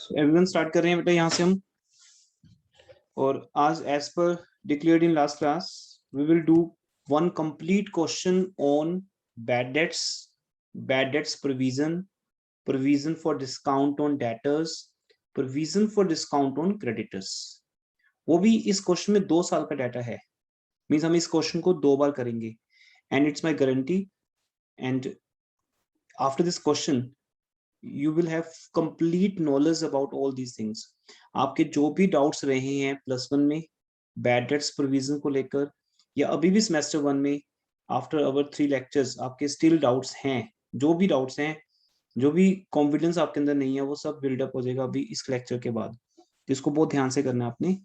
Everyone start कर रहे हैं बेटा यहाँ से हम। और आज एज पर declared in last class we will do one complete question on bad debts provision, provision for discount on debtors, provision for discount on creditors. वो भी इस क्वेश्चन में 2 साल का डाटा है, मीन्स हम इस क्वेश्चन को 2 बार करेंगे and it's my guarantee. And after this question you will have complete knowledge about all these things। आपके जो भी डाउट्स रहे हैं +1 में बैड डेट्स प्रोविजन को लेकर, या अभी भी सेमेस्टर 1 में आफ्टर अवर 3 लेक्चर्स आपके स्टिल डाउट्स हैं, जो भी डाउट्स हैं, जो भी कॉन्फिडेंस आपके अंदर नहीं है, वो सब बिल्डअप हो जाएगा अभी इस लेक्चर के बाद। इसको बहुत ध्यान से करना है आपने,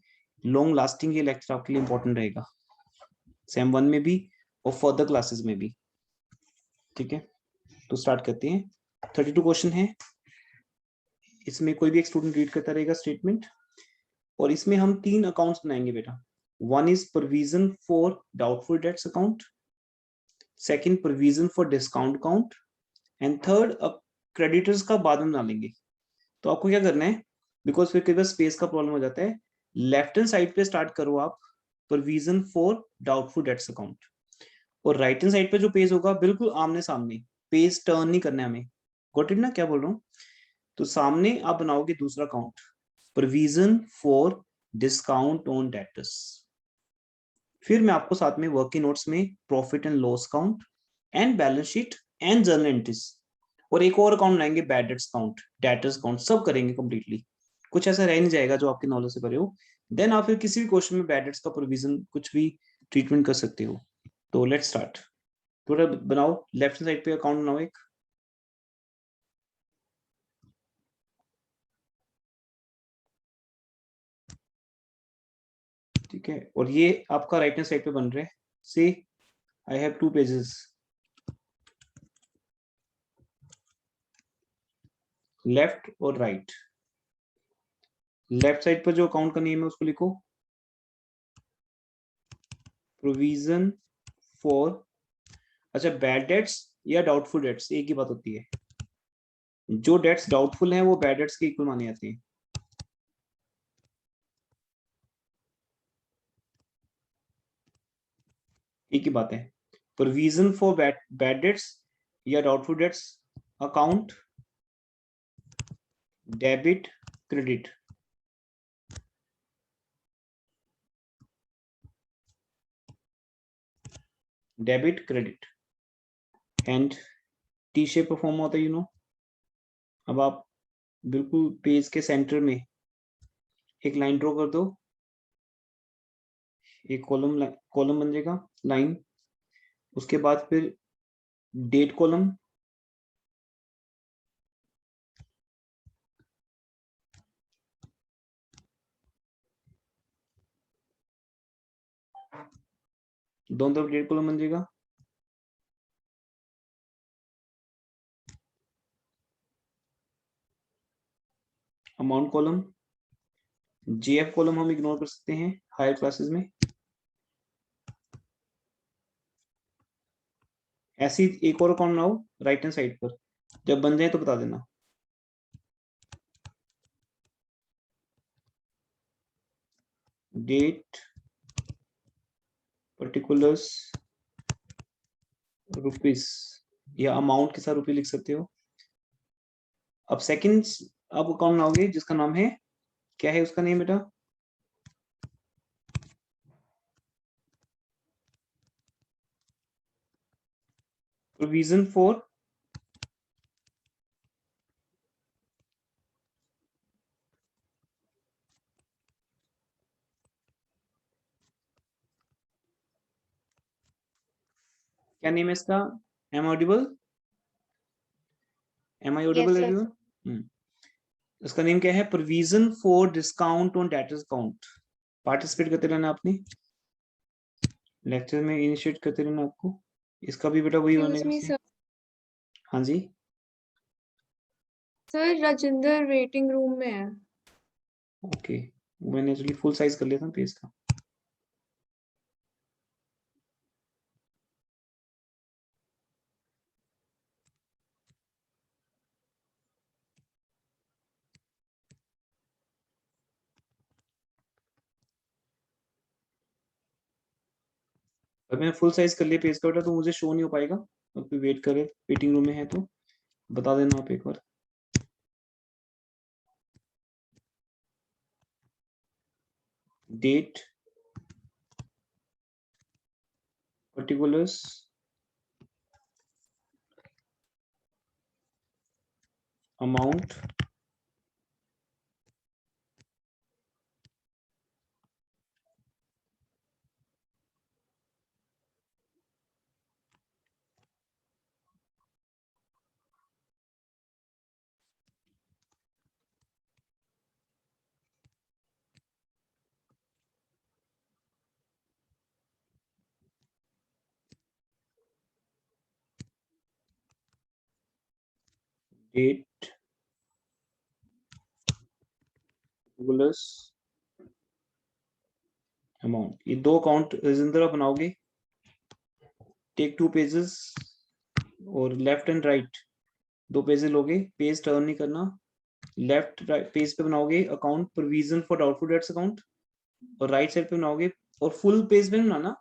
लॉन्ग लास्टिंग ये लेक्चर आपके लिए इंपॉर्टेंट रहेगा, सेम 1 में भी और फर्दर क्लासेस में भी। ठीक है, तो स्टार्ट करते हैं। 32 क्वेश्चन है, इसमें कोई भी एक स्टूडेंट रीड करता रहेगा स्टेटमेंट, और इसमें हम 3 अकाउंट्स बनाएंगे बेटा। 1 is provision for doubtful debts account, second provision for discount account, and third अब क्रेडिटर्स का बाद में बना लेंगे। तो आपको क्या करना है, बिकॉज फिर कई बार स्पेस का प्रॉब्लम हो जाता है, लेफ्ट हैंड साइड पे स्टार्ट करो आप provision for doubtful debts account, और राइट हैंड साइड पे जो पेज होगा बिल्कुल आमने सामने, पेज टर्न नहीं करना है हमें। गॉट इट ना, क्या बोल रहा हूँ? तो सामने आप बनाओगे दूसरा account, provision for discount on debtors. फिर मैं आपको साथ में वर्किंग नोट्स में profit and loss account and balance sheet and journal entries, और एक और अकाउंट बनाएंगे bad debts account, debtors account, सब करेंगे कंप्लीटली। कुछ ऐसा रह नहीं जाएगा जो आपके नॉलेज से परे हो। देन आप फिर किसी भी क्वेश्चन में बैड डेट्स का प्रोविजन कुछ भी ट्रीटमेंट कर सकते हो। तो लेट्स स्टार्ट। थोड़ा बनाओ, लेफ्ट साइड पे अकाउंट बनाओ एक। ठीक है, और ये आपका राइट हैंड साइड पे बन रहा है। सी आई हैव 2 पेजेस, लेफ्ट और राइट। लेफ्ट साइड पर जो अकाउंट का नेम है उसको लिखो प्रोविजन फॉर, अच्छा बैड डेट्स या डाउटफुल डेट्स एक ही बात होती है। जो डेट्स डाउटफुल हैं वो बैड डेट्स के इक्वल माने जाते हैं। एक ही बात है, प्रोविजन फॉर बैड डेट्स या doubtful debts account debit credit. Debit credit and T shape पर फॉर्म होता है, यू नो। अब आप बिल्कुल पेज के सेंटर में एक लाइन ड्रॉ कर दो, एक कॉलम बन जाएगा लाइन, उसके बाद फिर डेट कॉलम, दोनों तरफ डेट कॉलम बन जाएगा। अमाउंट कॉलम, जेएफ कॉलम हम इग्नोर कर सकते हैं हायर क्लासेस में। ऐसी एक और अकाउंट बनाओ राइट हैंड साइड पर, जब बन जाए तो बता देना। डेट पर्टिकुलर्स रुपीस, या अमाउंट के साथ रुपये लिख सकते हो। अब सेकंड आप अकाउंट बनाओगे जिसका नाम है, क्या है उसका नेम बेटा? प्रोविजन फॉर क्या नेम है इसका? Am audible? Am I audible everyone? इसका नेम क्या है? Provision for discount on debtors account. Participate करते रहना आपने, लेक्चर में इनिशिएट करते रहना आपको। इसका भी बेटा वही बनेगा। हाँ जी सर, राजेंद्र वेटिंग रूम में है। ओके, मैंने एक्चुअली फुल साइज कर लिया था पेज का। अगर मैंने फुल साइज कर लिया पेज का बेटा तो मुझे शो नहीं हो पाएगा, अब वेट करे, वेटिंग रूम में है तो बता देना आप एक बार। Date, particulars, amount, date, particulars, amount, ये दो अकाउंट जिंदर आप बनाओगे। टेक 2 पेजेस और लेफ्ट एंड राइट 2 पेजेस लोगे, पेज टर्न नहीं करना। लेफ्ट राइट पेज पे बनाओगे account provision for doubtful debts account, और राइट साइड पे बनाओगे, और फुल पेज पे बनाना।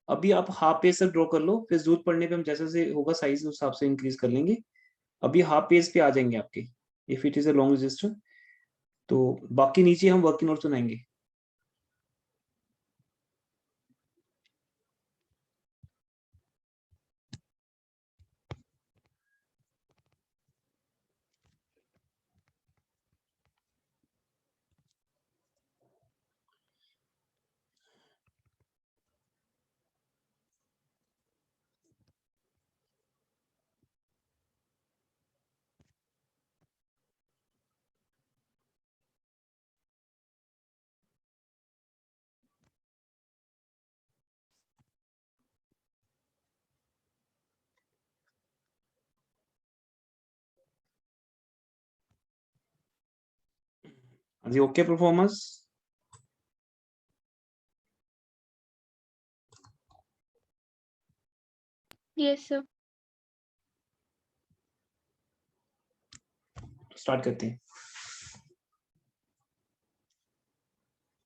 अभी आप हाफ पेज तक ड्रॉ कर लो, फिर जरूरत पड़ने पे हम जैसे जैसे होगा साइज उस हिसाब से इंक्रीज कर लेंगे। अभी हाफ पेज पे आ जाएंगे आपके, if it is a long register. तो बाकी नीचे हम वर्किंग नोट्स बनाएंगे। जी okay performance. Yes, sir. Start करते हैं।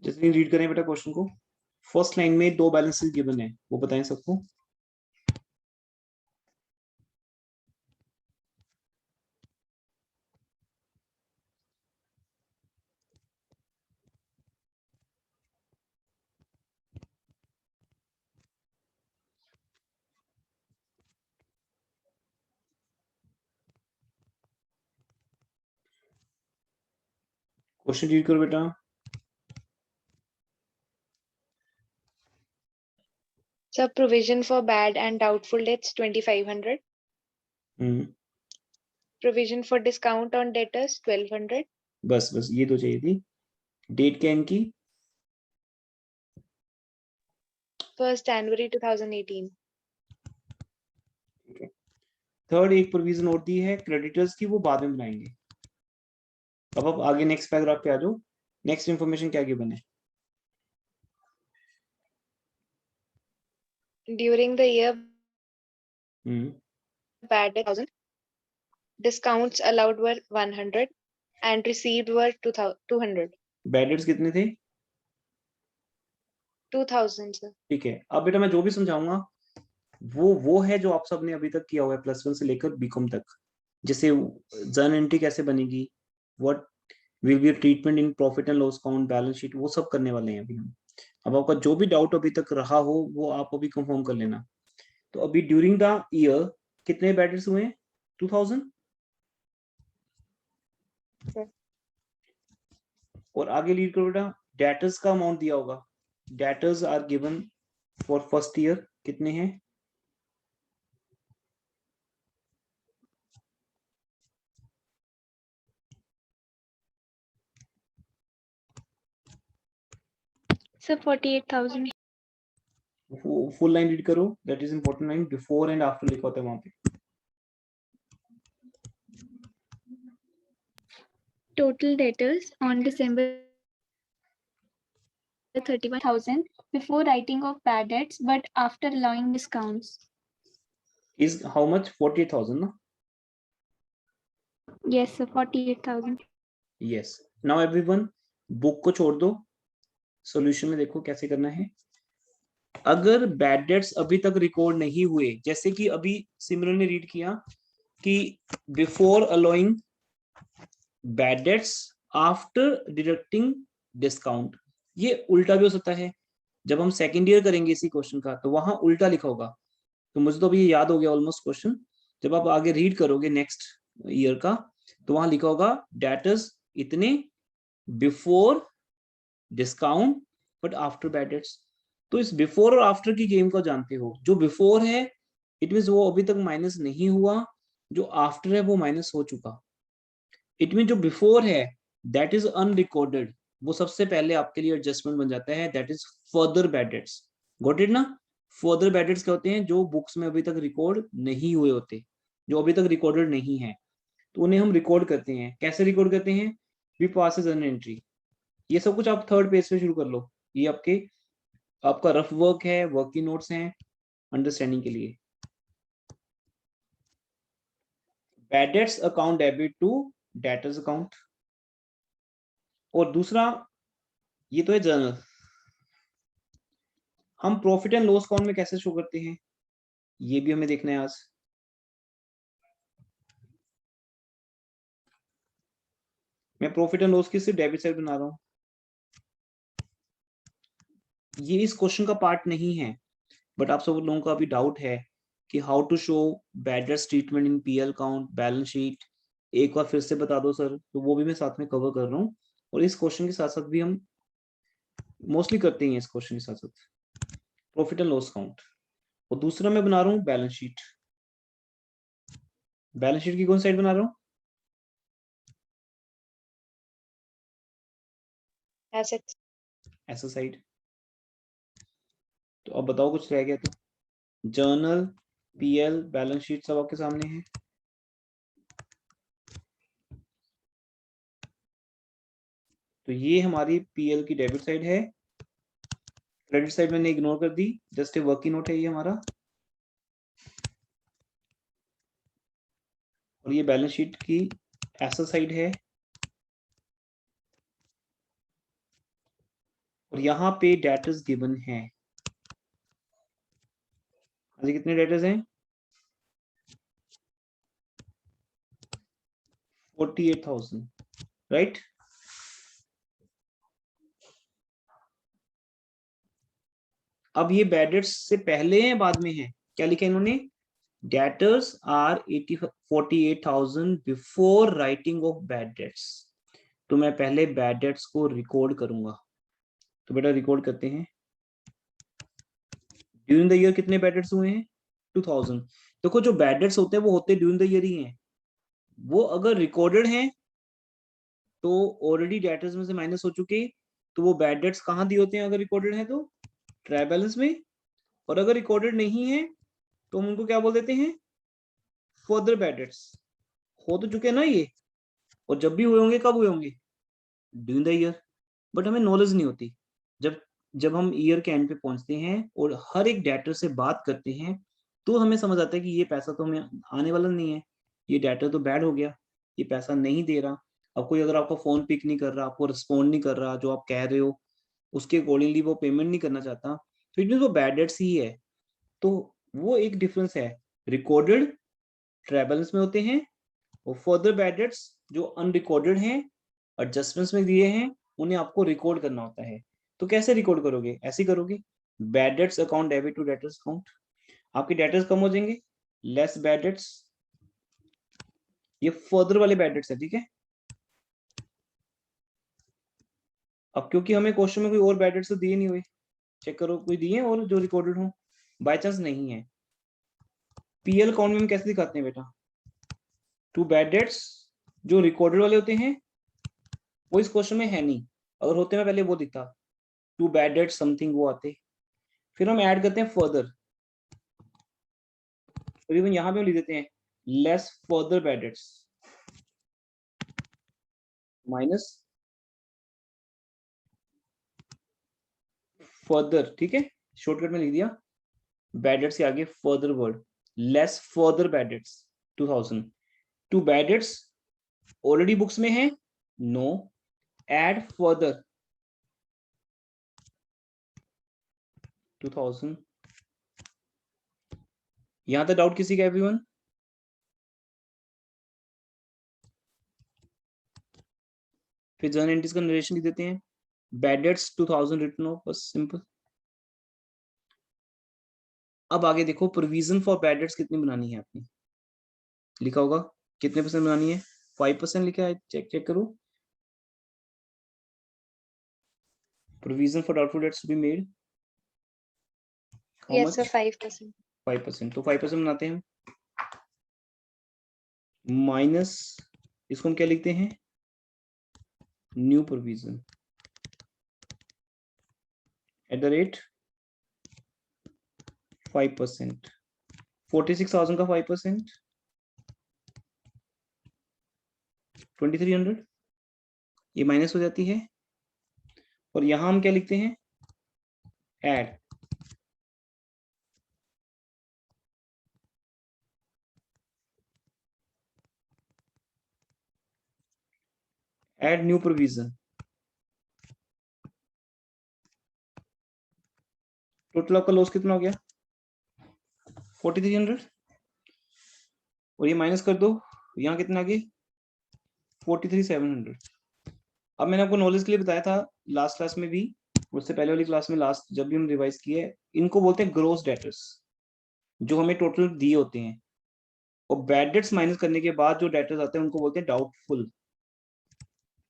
जैसे रीड करें बेटा क्वेश्चन को। फर्स्ट लाइन में 2 बैलेंसेस गिवन है, वो बताएं सबको। क्वेश्चन रीड करो बेटा। Sir, provision for bad and doubtful debts 2500. Provision for discount on debtors 1200. बस बस ये तो चाहिए थी। डेट क्या इनकी? 1st January 2018. थर्ड एक प्रोविजन और दी है क्रेडिटर्स की, वो बाद में बनाएंगे। अब आप आगे नेक्स्ट पैराग्राफ पे आ जाओ। नेक्स्ट इंफॉर्मेशन क्या गिवन है? During the year, hmm bad debt 1000. Discounts allowed were 100 and received were 200. Bad debts कितने थे? 2000, sir. ठीक है, अब बेटा मैं जो भी समझाऊंगा वो है जो आप सबने अभी तक किया हुआ है +1 से लेकर बीकॉम तक। जैसे जर्नल एंट्री कैसे बनेगी, what will be treatment in profit and loss account, balance sheet, वो सब करने वाले हैं अभी हम। अब आपका जो भी डाउट अभी तक रहा हो वो आप अभी कंफर्म कर लेना। तो अभी ड्यूरिंग द ईयर कितने बैड डेट्स हुए हैं? 2000। Sir. और आगे लीड करो बेटा। डेटर्स का अमाउंट दिया होगा, debtors are given for first year कितने हैं? Sir, 48,000. फुल लाइन रीड करो, that is important line, before and after लिखा होता है वहां पे। Total debtors on December 31,000 before writing of bad debts, but after allowing discounts. Is how much? 48,000 ना? Yes, sir, 48,000. Yes. Now everyone, book को छोड़ दो, सॉल्यूशन में देखो कैसे करना है। अगर बैड डेट्स अभी तक रिकॉर्ड नहीं हुए, जैसे कि अभी सिमरन ने रीड किया कि before allowing bad debts after deducting discount, ये उल्टा भी हो सकता है। जब हम सेकेंड ईयर करेंगे इसी क्वेश्चन का तो वहां उल्टा लिखा होगा। तो मुझे तो अभी याद हो गया ऑलमोस्ट क्वेश्चन। जब आप आगे रीड करोगे नेक्स्ट ईयर का तो वहां लिखा होगा डेटर्स इतने before discount but after bad debts. तो इस बिफोर और आफ्टर की गेम को जानते हो। जो बिफोर है इट मीन वो अभी तक माइनस नहीं हुआ, जो आफ्टर है वो माइनस हो चुका। इट मीन जो बिफोर है दैट इज अनरिकॉर्डेड, वो सबसे पहले आपके लिए एडजस्टमेंट बन जाता है, that is further bad dates. Got it ना? फर्दर बैड डेट्स क्या होते हैं? जो बुक्स में अभी तक रिकॉर्ड नहीं हुए होते, जो अभी तक रिकॉर्डेड नहीं है, तो उन्हें हम रिकॉर्ड करते हैं। कैसे रिकॉर्ड करते हैं? We pass as an entry. ये सब कुछ आप थर्ड पेज पे शुरू कर लो। ये आपका रफ वर्क है, वर्किंग नोट्स हैं अंडरस्टैंडिंग के लिए। Bad debts account debit to debtors account. और दूसरा ये तो है जर्नल। हम प्रॉफिट एंड लॉस अकाउंट में कैसे शो करते हैं ये भी हमें देखना है आज। मैं प्रॉफिट एंड लॉस की सिर्फ डेबिट साइड बना रहा हूं, ये इस क्वेश्चन का पार्ट नहीं है। बट आप सब लोगों का अभी डाउट है कि how to show bad debts treatment in PL account, balance sheet. एक बार फिर से बता दो सर, तो वो भी मैं साथ में कवर कर रहा हूँ। और इस क्वेश्चन के साथ साथ भी हम मोस्टली करते हैं इस क्वेश्चन के साथ साथ प्रॉफिट एंड लॉस अकाउंट। और दूसरा मैं बना रहा हूँ बैलेंस शीट। बैलेंस शीट की कौन साइड बना रहा हूँ? assets, ऐसा साइड। तो अब बताओ कुछ रह गया तो? जर्नल, पीएल, बैलेंस शीट सब आपके सामने है। तो ये हमारी पीएल की डेबिट साइड है। क्रेडिट साइड मैंने इग्नोर कर दी, जस्ट ए वर्किंग नोट है ये हमारा। और ये बैलेंस शीट की ऐसा साइड है। और यहाँ पे डेटर्स गिवन है। अभी कितने डेटर्स हैं? 48,000, राइट। अब ये बैड डेट्स से पहले हैं बाद में है? क्या लिखा है इन्होंने? Debtors are 48,000 before writing off bad debts. तो मैं पहले बैड डेट्स को रिकॉर्ड करूंगा। तो बेटा रिकॉर्ड करते हैं। ड्यूरिंग द ईयर कितने बैड डेट्स हुए हैं? 2000। देखो जो बैड डेट्स होते हैं वो होते ड्यूरिंग द ईयर ही हैं। वो अगर रिकॉर्डेड हैं तो ऑलरेडी डेटर्स में से माइनस हो चुके, तो वो बैड डेट्स कहाँ दिए होते हैं अगर रिकॉर्डेड है तो? ट्रायल बैलेंस में। और अगर रिकॉर्डेड नहीं है तो हम उनको क्या बोल देते हैं? Further bad dates. हो तो चुके हैं ना ये। और जब भी हुए होंगे कब हुए होंगे? During the year. बट हमें नॉलेज नहीं होती। जब जब हम ईयर के एंड पे पहुंचते हैं और हर एक डेटर से बात करते हैं तो हमें समझ आता है कि ये पैसा तो हमें आने वाला नहीं है, ये डेटर तो बैड हो गया, ये पैसा नहीं दे रहा। अब कोई अगर आपका फोन पिक नहीं कर रहा, आपको रिस्पॉन्ड नहीं कर रहा, जो आप कह रहे हो उसके अकॉर्डिंगली वो पेमेंट नहीं करना चाहता, तो इट मीन वो बैड डेट्स ही है। तो वो एक डिफरेंस है। रिकॉर्डेड ट्रेवल्स में होते हैं और फर्दर बैड डेट्स जो अनरिकॉर्डेड हैं, एडजस्टमेंट्स में दिए हैं, उन्हें आपको रिकॉर्ड करना होता है। तो कैसे रिकॉर्ड करोगे? ऐसे करोगे, bad debts account debit to debtors account. आपके डेटर्स कम हो जाएंगे, लेस बैड डेट्स। ये फर्दर वाले बैड डेट्स है, ठीक है। अब क्योंकि हमें क्वेश्चन में कोई और बैड डेट्स तो दिए नहीं हुए, चेक करो कोई दिए हैं और जो रिकॉर्डेड हो। बाय चांस नहीं है। पीएल अकाउंट में हम कैसे दिखाते हैं बेटा? टू बैड डेट्स जो रिकॉर्डेड वाले होते हैं वो इस क्वेश्चन में है नहीं। अगर होते मैं पहले वो दिखता, टू बैड डेट्स समथिंग वो आते। फिर हम ऐड करते हैं फर्दर। तो इवन यहाँ पे हम लिख देते हैं less further bad dates minus further, ठीक है। शॉर्टकट में लिख दिया बैड डेट्स के आगे further word, less further bad debts 2000। To bad debts already books में है, नो, एड फर्दर। 2000। यहां तक डाउट किसी का एवरीवन? फिर जर्नल एंट्रीज का नरेशन लिख देते हैं, बैड डेट्स 2000 रिटन ऑफ, बस सिंपल। अब आगे देखो, प्रोविजन फॉर बैड डेट्स कितनी बनानी है आपने, लिखा होगा कितने परसेंट बनानी है, 5% लिखा है, चेक करो। Provision for doubtful debts to be made, how Yes, sir, much? 5%. 5%। तो 5% बनाते हैं, माइनस इसको हम क्या लिखते हैं, new provision at the rate 5%। 46,000 का 5%, 2300, ये माइनस हो जाती है। और यहां हम क्या लिखते हैं, add, add new provision. Total आपका लॉस कितना हो गया, 4300, और ये माइनस कर दो, यहाँ कितना आ गया, 43,700। अब मैंने आपको नॉलेज के लिए बताया था लास्ट क्लास में भी, उससे पहले वाली क्लास में, लास्ट जब भी हम रिवाइज किए, इनको बोलते हैं ग्रोस डेटर्स, जो हमें टोटल दिए होते हैं। और बैड डेट्स माइनस करने के बाद जो डेटर्स आते हैं उनको बोलते हैं डाउटफुल,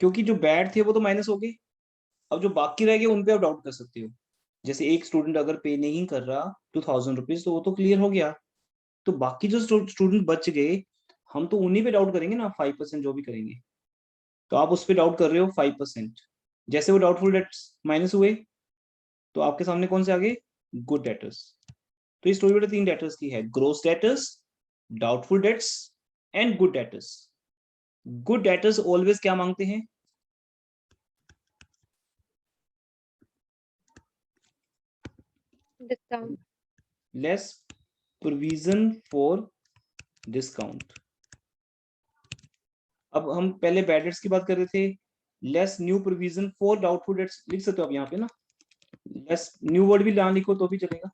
क्योंकि जो बैड थे वो तो माइनस हो गए, अब जो बाकी रह गए उन पे आप डाउट कर सकते हो। जैसे एक स्टूडेंट अगर पे नहीं कर रहा 2000 रुपीज, तो वो तो क्लियर हो गया, तो बाकी जो स्टूडेंट बच गए, हम तो उन्हीं पे डाउट करेंगे ना, 5% जो भी करेंगे। तो आप उस पर डाउट कर रहे हो 5%, जैसे वो डाउटफुल डेट्स माइनस हुए, तो आपके सामने कौन से आ गए, गुड डेटर्स। तो ये स्टोरी बेटा 3 डेटर्स की है, gross debtors, doubtful debts and good debtors. Good debtors always क्या मांगते हैं, Discount. Less provision for discount. अब हम पहले बैड डेट्स की बात कर रहे थे, less new provision for doubtful dates लिख सकते हो आप यहाँ पे ना, लेस न्यू वर्ड भी ना लिखो तो भी चलेगा।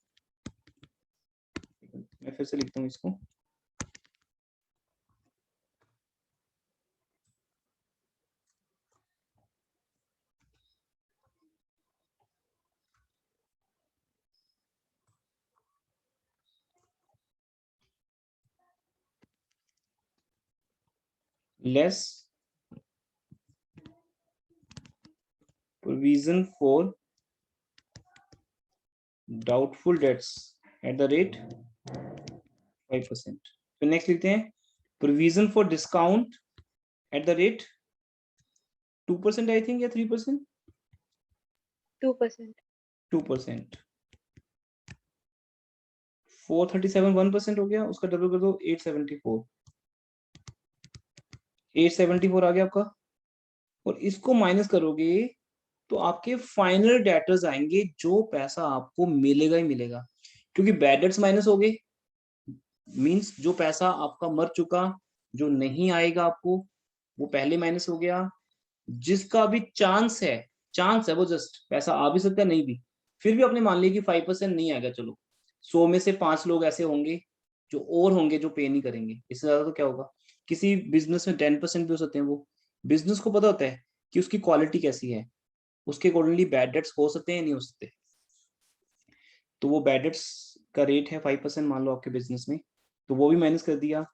मैं फिर से लिखता हूँ इसको, less provision for doubtful dates at the rate 5%। फिर नेक्स्ट लिखते हैं, provision for discount at the rate 2% I think, या 3%, 2%. 2%। 437 1% हो गया, उसका डबल कर दो 874, 874 आ गया आपका। और इसको माइनस करोगे तो आपके फाइनल डेटर्स आएंगे, जो पैसा आपको मिलेगा ही मिलेगा, क्योंकि बैड डेट्स माइनस हो गए, मींस जो पैसा आपका मर चुका, जो नहीं आएगा आपको, वो पहले माइनस हो गया। जिसका भी चांस है वो जस्ट पैसा आ भी सकता है, नहीं भी, फिर भी आपने मान लिया कि 5% नहीं आएगा, चलो 100 में से 5 लोग ऐसे होंगे जो और होंगे जो पे नहीं करेंगे, इससे ज्यादा तो क्या होगा। किसी बिजनेस में 10% भी हो सकते हैं, वो बिजनेस को पता होता है कि उसकी क्वालिटी कैसी है, उसके अकॉर्डिंगली बैड डेट्स हो सकते हैं नहीं हो सकते। तो वो बैड डेट्स का रेट है 5% मान लो आपके बिजनेस में, तो वो भी माइनस कर दिया।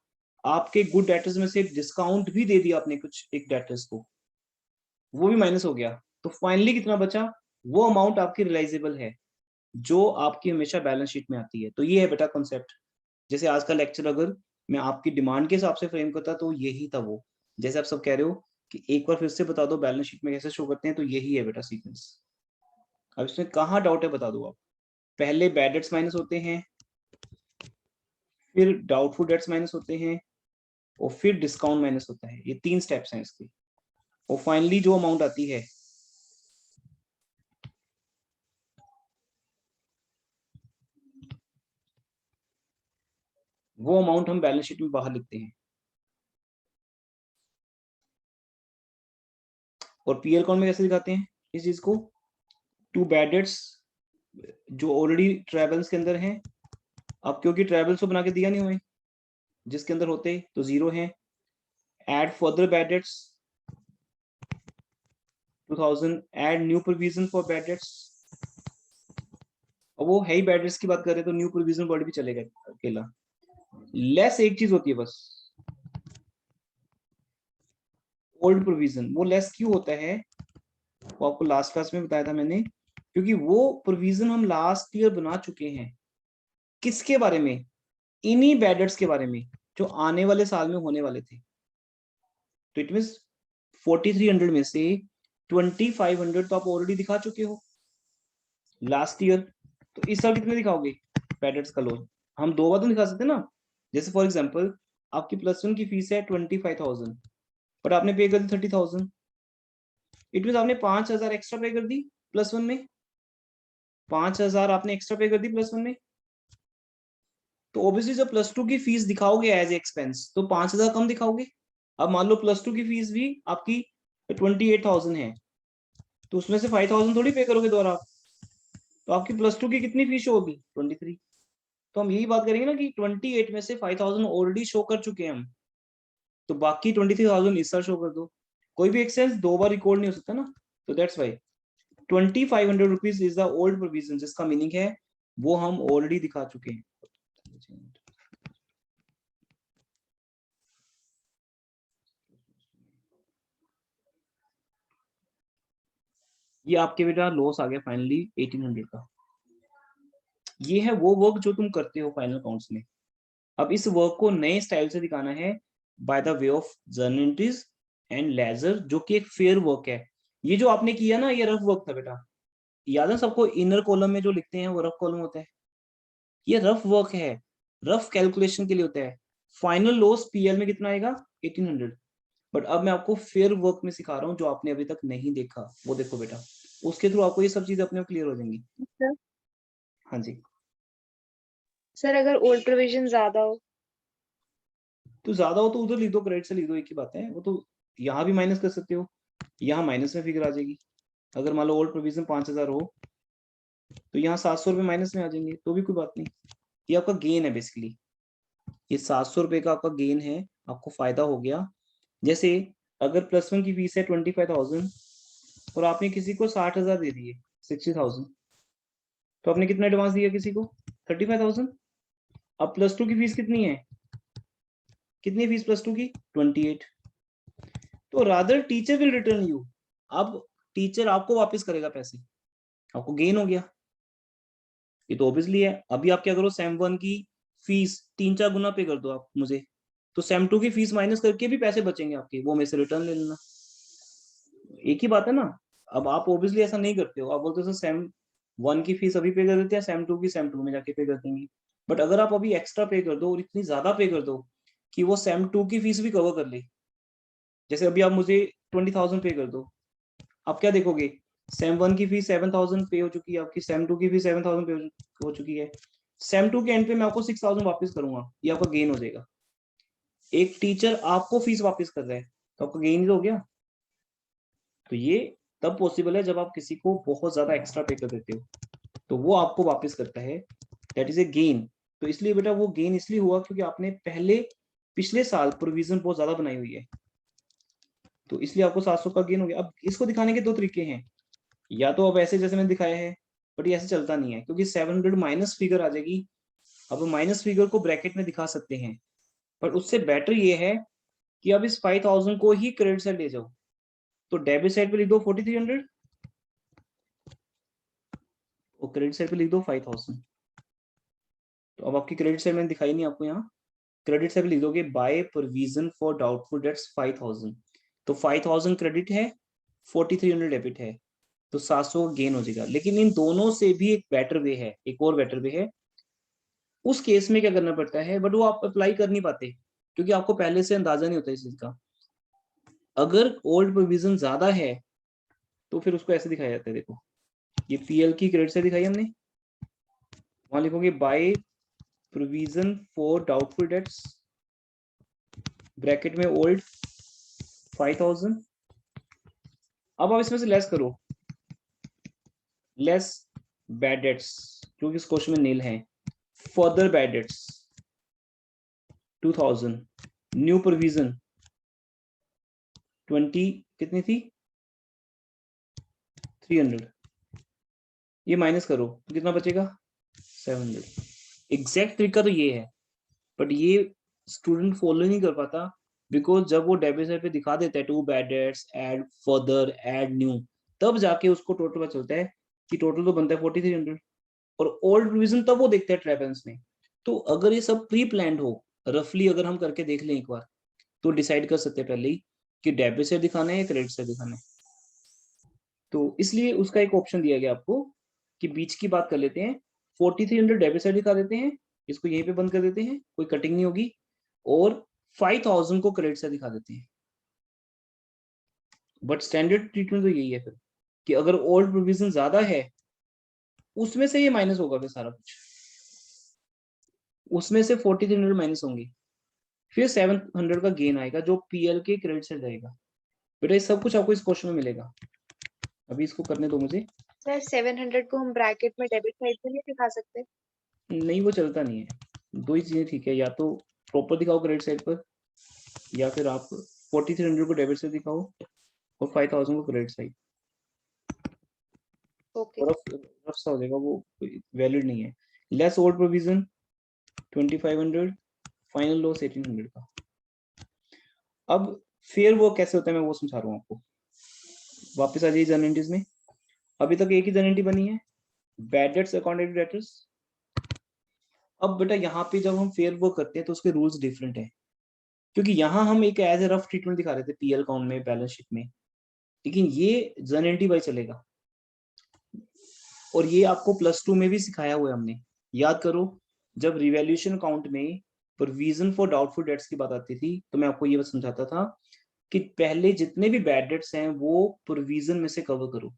आपके गुड डेटर्स में से डिस्काउंट भी दे दिया आपने कुछ एक डेटर्स को, वो भी माइनस हो गया। तो फाइनली कितना बचा, वो अमाउंट आपकी रियलाइजेबल है, जो आपकी हमेशा बैलेंस शीट में आती है। तो ये है बेटा कॉन्सेप्ट। जैसे आज का लेक्चर अगर मैं आपकी डिमांड के हिसाब से फ्रेम करता तो यही था वो, जैसे आप सब कह रहे हो कि एक बार फिर से बता दो बैलेंस शीट में कैसे शो करते हैं, तो यही है बेटा सीक्वेंस। अब इसमें कहाँ डाउट है बता दो आप। पहले बैड डेट्स माइनस होते हैं, फिर डाउटफुल डेट्स माइनस होते हैं, और फिर डिस्काउंट माइनस होता है। ये 3 स्टेप्स हैं इसके, और फाइनली जो अमाउंट आती है वो अमाउंट हम बैलेंस शीट में बाहर लिखते हैं। और पीएल अकाउंट में कैसे दिखाते हैं इस चीज को, टू बैड डेट्स जो ऑलरेडी ट्रेवल्स के अंदर हैं। अब क्योंकि ट्रेवल्स को बना के दिया नहीं हुए, जिसके अंदर होते तो 0 है। Add further bad debts 2000, add new provision for bad debts. अब वो है ही बैड डेट्स की बात कर रहे तो न्यू प्रोविजन वर्ड भी चलेगा अकेला। लेस एक चीज होती है बस, ओल्ड प्रोविजन। वो लेस क्यों होता है वो आपको लास्ट क्लास में बताया था मैंने, क्योंकि वो प्रोविजन हम लास्ट ईयर बना चुके हैं। किसके बारे में? इन्हीं बैड डेट्स के बारे में जो आने वाले साल में होने वाले थे। तो इट मीन 4300 में से 2500 तो आप ऑलरेडी दिखा चुके हो लास्ट ईयर। तो इस साल कितने दिखाओगे बैड डेट्स का लोन? हम 2 बार तो दिखा सकते हैं ना। जैसे फॉर एग्जांपल आपकी +1 की फीस है 25,000, बट आपने पे कर दी 30,000। इट मीन आपने 5,000 एक्स्ट्रा पे कर दी +1 में। 5,000 आपने एक्स्ट्रा पे कर दी +1 में। तो ऑब्वियसली जब +2 की फीस दिखाओगे एज एक्सपेंस तो 5,000 कम दिखाओगे। अब मान लो +2 की फीस भी आपकी 28,000 है, तो उसमें से 5,000 थोड़ी पे करोगे दोबारा आप। तो आपकी +2 की कितनी फीस होगी? 23। तो हम यही बात करेंगे ना कि 28 में से 5,000 ऑलरेडी शो कर चुके हैं हम, तो बाकी 23,000 इस साल शो कर दो। कोई भी एक्सपेंस 2 बार रिकॉर्ड नहीं हो सकता ना, तो that's why 2500 rupees is the old provision, जिसका मीनिंग है वो हम ऑलरेडी दिखा चुके हैं। ये आपके बेटा लॉस आ गया फाइनली 1800 का। ये है वो वर्क जो तुम करते हो फाइनल अकाउंट्स में। अब इस वर्क को नए स्टाइल से दिखाना है by the way of journal entries and ledger, जो कि एक फेयर वर्क है। ये जो आपने किया ना ये रफ वर्क था बेटा, याद है सबको? इनर कॉलम में जो लिखते हैं वो रफ कॉलम होता है। ये रफ वर्क है, रफ कैलकुलेशन के लिए होता है। फाइनल लॉस पीएल में कितना आएगा? 1800। बट अब मैं आपको फेयर वर्क में सिखा रहा हूँ जो आपने अभी तक नहीं देखा, वो देखो बेटा। उसके थ्रू आपको ये सब चीजें अपने आप क्लियर हो जाएंगी। सर हाँ जी। सर अगर ओल्ड प्रोविजन ज्यादा हो? तो ज्यादा हो तो उधर लिख दो, क्रेडिट से लिख दो, एक ही बात है। वो तो यहाँ भी माइनस कर सकते हो, यहाँ माइनस में फिगर आ जाएगी। अगर मान लो ओल्ड प्रोविजन 5,000 हो तो यहाँ 700 रुपये माइनस में आ जाएंगे, तो भी कोई बात नहीं। ये आपका गेन है बेसिकली, ये 700 रुपये का आपका गेन है, आपको फायदा हो गया। जैसे अगर +1 की फीस है 25,000 और आपने किसी को 60,000 दे दिए, 60,000, तो आपने कितना एडवांस दिया किसी को? 35,000। अब +2 की फीस कितनी है? कितनी फीस +2 की? 28। तो rather teacher will return you. अब टीचर आपको वापस करेगा पैसे, आपको गेन हो गया। ये तो ऑब्वियसली है। अभी आप क्या करो, सेम 1 की फीस 3-4 गुना पे कर दो आप मुझे, तो सेम 2 की फीस माइनस करके भी पैसे बचेंगे आपके, वो मेरे से रिटर्न ले लेना। एक ही बात है ना। अब आप ऑब्वियसली ऐसा नहीं करते हो, आप बोलते हो सेम 1 की फीस अभी पे कर देते हैं, सेम 2 की सेम 2 में जाके पे कर देंगे। बट अगर आप अभी एक्स्ट्रा पे कर दो और इतनी ज्यादा पे कर दो कि वो सेम 2 की फीस भी कवर कर ले, जैसे अभी आप मुझे 20,000 पे कर दो, आप क्या देखोगे? सेम 1 की फीस 7,000 पे हो चुकी है आपकी, सेम 2 की फीस 7,000 पे हो चुकी है। सेम 2 के एंड पे मैं आपको 6,000 वापस करूंगा, ये आपका गेन हो जाएगा। एक टीचर आपको फीस वापस कर रहा है तो आपका गेन ही तो हो गया। तो ये तब पॉसिबल है जब आप किसी को बहुत ज्यादा एक्स्ट्रा पे कर देते हो, तो वो आपको वापस करता है, दैट इज ए गेन। तो इसलिए बेटा वो गेन इसलिए हुआ क्योंकि आपने पिछले साल प्रोविजन बहुत ज्यादा बनाई हुई है, तो इसलिए आपको 700 का गेन हो गया। अब इसको दिखाने के 2 तरीके हैं, या तो अब ऐसे जैसे मैंने दिखाया है, बट ये ऐसे चलता नहीं है क्योंकि 700 माइनस फिगर आ जाएगी। अब माइनस फिगर को ब्रैकेट में दिखा सकते हैं, पर उससे बेटर ये है कि अब इस 5,000 को ही क्रेडिट साइड ले जाओ। तो डेबिट साइड पे लिख दो 4,300 और क्रेडिट साइड पे लिख दो 5,000। तो अब आपकी क्रेडिट साइड मैंने दिखाई नहीं आपको यहाँ, क्रेडिट साइड पे लिख दोगे by provision for doubtful dates 5,000। तो 5,000 क्रेडिट है, 4,300 डेबिट है, तो 700 गेन हो जाएगा। लेकिन इन दोनों से भी एक बेटर वे है, एक और बेटर वे है। उस केस में क्या करना पड़ता है, बट वो आप अप्लाई कर नहीं पाते क्योंकि आपको पहले से अंदाजा नहीं होता इस चीज का। अगर ओल्ड प्रोविजन ज्यादा है तो फिर उसको ऐसे दिखाया जाता है, देखो ये पीएल की क्रेडिट से दिखाई हमने, वहां लिखोगे by provision for doubtful dates bracket में ओल्ड 5,000। अब आप इसमें से लेस करो, लेस बैड डेट्स क्योंकि इस क्वेश्चन में नील है, further bad debts 2000, new provision 20 कितनी थी 300, ये माइनस करो तो कितना बचेगा 700। एग्जैक्ट तरीका तो ये है, बट ये स्टूडेंट फॉलो नहीं कर पाता, बिकॉज जब वो डेबिट साइड पे दिखा देता है to bad debts add further add new, तब जाके उसको टोटल पता चलता है कि टोटल तो बनता है 4300, और ओल्ड प्रोविजन तब वो देखते हैं ट्रेवल्स में। तो अगर ये सब प्री प्लान्ड हो, रफली अगर हम करके देख लें एक बार, तो डिसाइड कर सकते हैं पहले ही कि डेबिट से दिखाना है या क्रेडिट से दिखाना है। तो इसलिए उसका एक ऑप्शन दिया गया आपको कि बीच की बात कर लेते हैं, 4300 डेबिट साइड दिखा देते हैं, इसको यहीं पे बंद कर देते हैं, कोई कटिंग नहीं होगी, और 5000 को क्रेडिट साइड दिखा देते हैं। बट स्टैंडर्ड ट्रीटमेंट तो यही है फिर कि अगर ओल्ड प्रोविजन ज्यादा है उसमें से ये माइनस होगा फिर सारा कुछ, उसमें से 4300 माइनस होंगे, फिर 700 का गेन आएगा जो पीएल के क्रेडिट से जाएगा। बेटा ये सब कुछ आपको इस क्वेश्चन में मिलेगा, अभी इसको करने दो मुझे। सर 700 को हम ब्रैकेट में डेबिट साइड पे नहीं दिखा सकते? नहीं वो चलता नहीं है, दो ही चीजें ठीक है, या तो प्रॉपर दिखाओ क्रेडिट साइड पर, या फिर आप 4300 को डेबिट से दिखाओ और 5000 को क्रेडिट साइड, ओके। रफ सा हो जाएगा, वो वैलिड नहीं है। Less old provision 2500, final loss 1800 का। अब फिर वो कैसे होता है मैं वो समझा रहा हूँ आपको, वापस आ जाइए जर्नल एंट्रीज में। अभी तक एक ही जर्नल एंट्री बनी है, बैड डेट्स अकाउंटेड डेटर्स। अब बेटा यहाँ पे जब हम फेयर वर्क करते हैं तो उसके रूल्स डिफरेंट है, क्योंकि यहाँ हम एक एज ए रफ ट्रीटमेंट दिखा रहे थे पीएल अकाउंट में बैलेंस शीट में, लेकिन ये जर्नल एंट्री बाय चलेगा, और ये आपको +2 में भी सिखाया हुआ है हमने, याद करो। जब रिवैल्यूएशन अकाउंट में प्रोविजन फॉर डाउटफुल डेट्स की बात आती थी तो मैं आपको ये बस समझाता था कि पहले जितने भी बैड डेट्स हैं वो प्रोविजन में से कवर करो,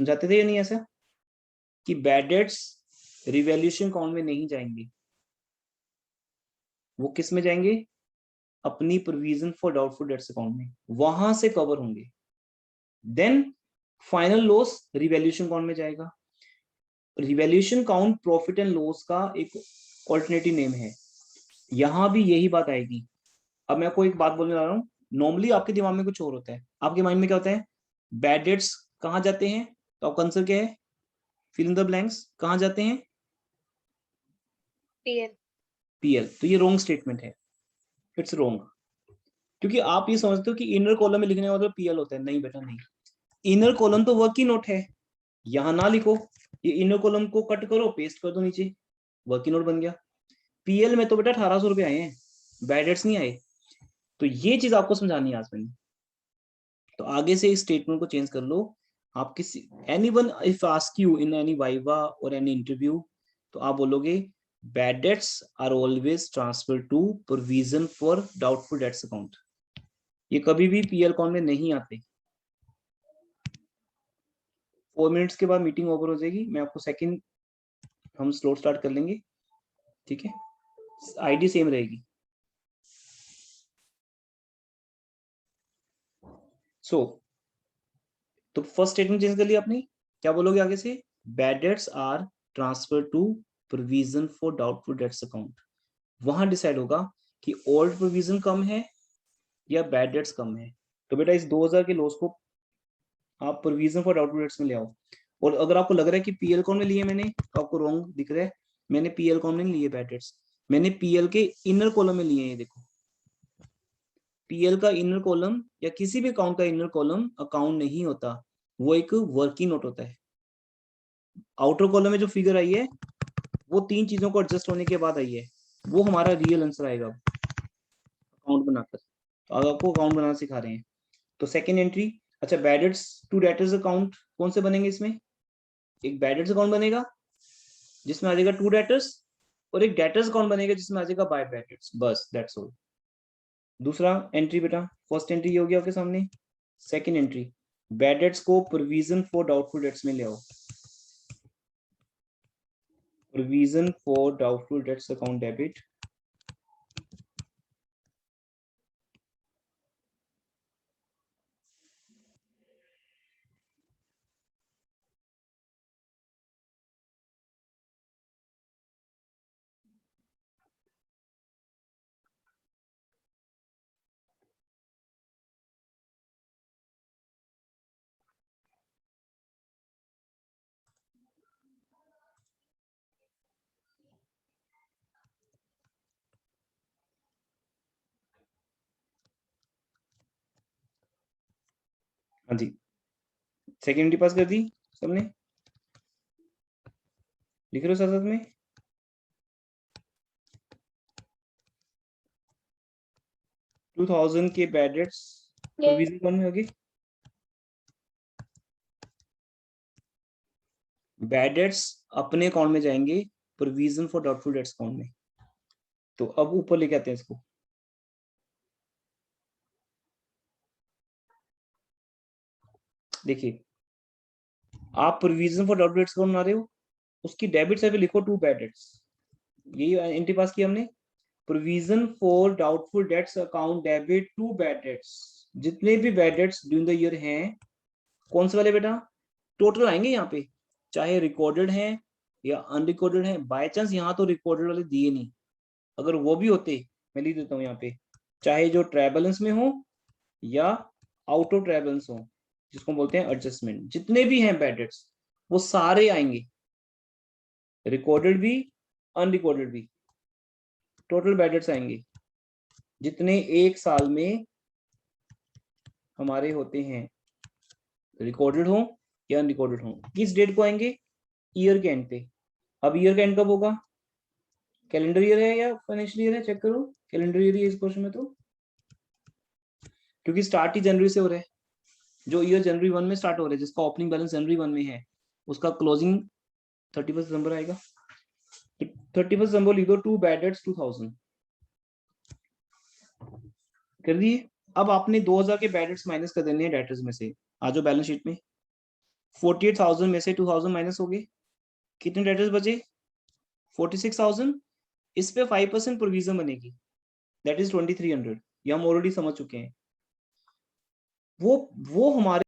समझाते थे या नहीं ऐसा कि बैड डेट्स रिवैल्यूएशन अकाउंट में नहीं जाएंगे, वो किस में जाएंगे, अपनी provision for doubtful debts account में, वहां से कवर होंगे। Then final loss revaluation account में जाएगा। Revaluation account profit and loss का एक ऑल्टरनेटिव नेम है, यहां भी यही बात आएगी। अब मैं आपको एक बात बोलने जा रहा हूँ, नॉर्मली आपके दिमाग में कुछ और होता है, आपके माइंड में क्या होता है, बैड डेट्स कहाँ जाते हैं, तो आपका आंसर क्या है, फिल इन द ब्लैंक्स, कहाँ जाते हैं, पीएल। पीएल। तो ये रॉन्ग स्टेटमेंट है, इट्स रॉन्ग, क्योंकि आप ये समझते हो कि इनर कॉलम में लिखने का मतलब पीएल होता है, नहीं बेटा नहीं, इनर कॉलम तो वर्किंग नोट है, यहाँ ना लिखो, ये इनर कॉलम को कट करो पेस्ट कर दो नीचे, वर्किंग नोट बन गया। पीएल में तो बेटा 1800 रुपए आए हैं, बैड डेट्स नहीं आए, तो ये चीज आपको समझानी है आज मैंने। तो आगे से इस स्टेटमेंट को चेंज कर लो, आप किसी anyone if ask you in any viva और एनी इंटरव्यू, तो आप बोलोगे bad debts are always transfer to provision for doubtful debts account, ये कभी भी पीएल अकाउंट में नहीं आते। 4 मिनट्स के बाद मीटिंग ओवर हो जाएगी, मैं आपको सेकंड हम स्लोट स्टार्ट कर लेंगे, ठीक है, आईडी सेम रहेगी। सो तो फर्स्ट स्टेटमेंट चेंज कर लिया आपने, क्या बोलोगे आगे से, bad debts are transfer to provision for doubtful debts account, वहां डिसाइड होगा कि ओल्ड प्रोविजन कम है या बैड डेट्स कम है। तो बेटा इस 2000 के लॉस को आप प्रोविजन फॉर डाउटफुल डेट्स में ले आओ, और अगर आपको लग रहा है कि पीएल कौन में लिए मैंने, तो आपको रॉन्ग दिख रहा है, मैंने पीएल कौन में नहीं लिए बैड डेट्स, मैंने पीएल के इनर कॉलम में लिए हैं, ये देखो पीएल का इनर कॉलम या किसी भी अकाउंट का इनर कॉलम अकाउंट नहीं होता, वो एक वर्किंग नोट होता है। आउटर कॉलम में जो फिगर आई है वो 3 चीजों को एडजस्ट होने के बाद आई है, वो हमारा रियल आंसर आएगा अकाउंट बनाकर, तो अब आपको अकाउंट बनाना सिखा रहे हैं। तो सेकंड एंट्री, अच्छा bad debts to debtors account कौन से बनेंगे इसमें, एक बैड डेट्स अकाउंट बनेगा जिसमें आ जाएगा टू डेटर्स, और एक डेटर्स अकाउंट बनेगा जिसमें आ जाएगा बाय बैड डेट्स, बस दैट्स ऑल। दूसरा एंट्री बेटा, फर्स्ट एंट्री ये हो गया आपके सामने, सेकंड एंट्री बैड डेट्स को प्रोविजन फॉर डाउटफुल डेट्स में ले आओ, provision for doubtful debts account debit, हाँ जी, सेकेंड एंट्री पास कर दी सबने, लिख रहे हो साथ साथ में? टू 2000 के बैड डेट्स प्रोविजन कौन में होगी? बैड डेट्स अपने अकाउंट में जाएंगे, provision for doubtful debts account में। तो अब ऊपर लेके आते हैं इसको। देखिए, आप provision for doubtful debts account बना रहे हो, उसकी डेबिट साइड पे लिखो टू बैड डेट्स। यही एंट्री पास किया हमने, provision for doubtful debts account debit to bad debts. जितने भी bad debts during the year हैं, कौन से वाले बेटा, टोटल आएंगे यहाँ पे, चाहे रिकॉर्डेड हैं या अनरिकॉर्डेड हैं। बाय चांस यहाँ तो रिकॉर्डेड वाले दिए नहीं, अगर वो भी होते, मैं लिख देता हूँ यहाँ पे, चाहे जो ट्रायबलेंस में हो या आउट ऑफ ट्रायबलेंस हो, जिसको बोलते हैं एडजस्टमेंट, जितने भी हैं बैड डेट्स वो सारे आएंगे, रिकॉर्डेड भी अनरिकॉर्डेड भी, टोटल बैड डेट्स आएंगे जितने एक साल में हमारे होते हैं, रिकॉर्डेड हो या अनरिकॉर्डेड हो। किस डेट को आएंगे? ईयर के एंड पे। अब ईयर का एंड कब होगा? कैलेंडर ईयर है या फाइनेंशियल ईयर है? चेक करो, कैलेंडर ईयर ही है इस क्वेश्चन में तो, क्योंकि स्टार्ट ही जनवरी से हो रहा है। जो ईयर जनवरी 1 में स्टार्ट हो रहा है, जिसका ओपनिंग बैलेंस जनवरी 1 में है, उसका क्लोजिंग 31 दिसंबर आएगा। 31 दिसंबर लिख दो, टू बैड डेट्स 2000 कर दिए। अब आपने 2000 के बैड डेट्स माइनस कर देने हैं डेटर्स में से। आ जाओ बैलेंस शीट में, 48,000 में से 2000 माइनस हो गए, कितने डेटर्स बचे? 46,000। इस पे 5% प्रोविजन बनेगी, दैट इज 2300। ये हम ऑलरेडी समझ चुके हैं। वो हमारे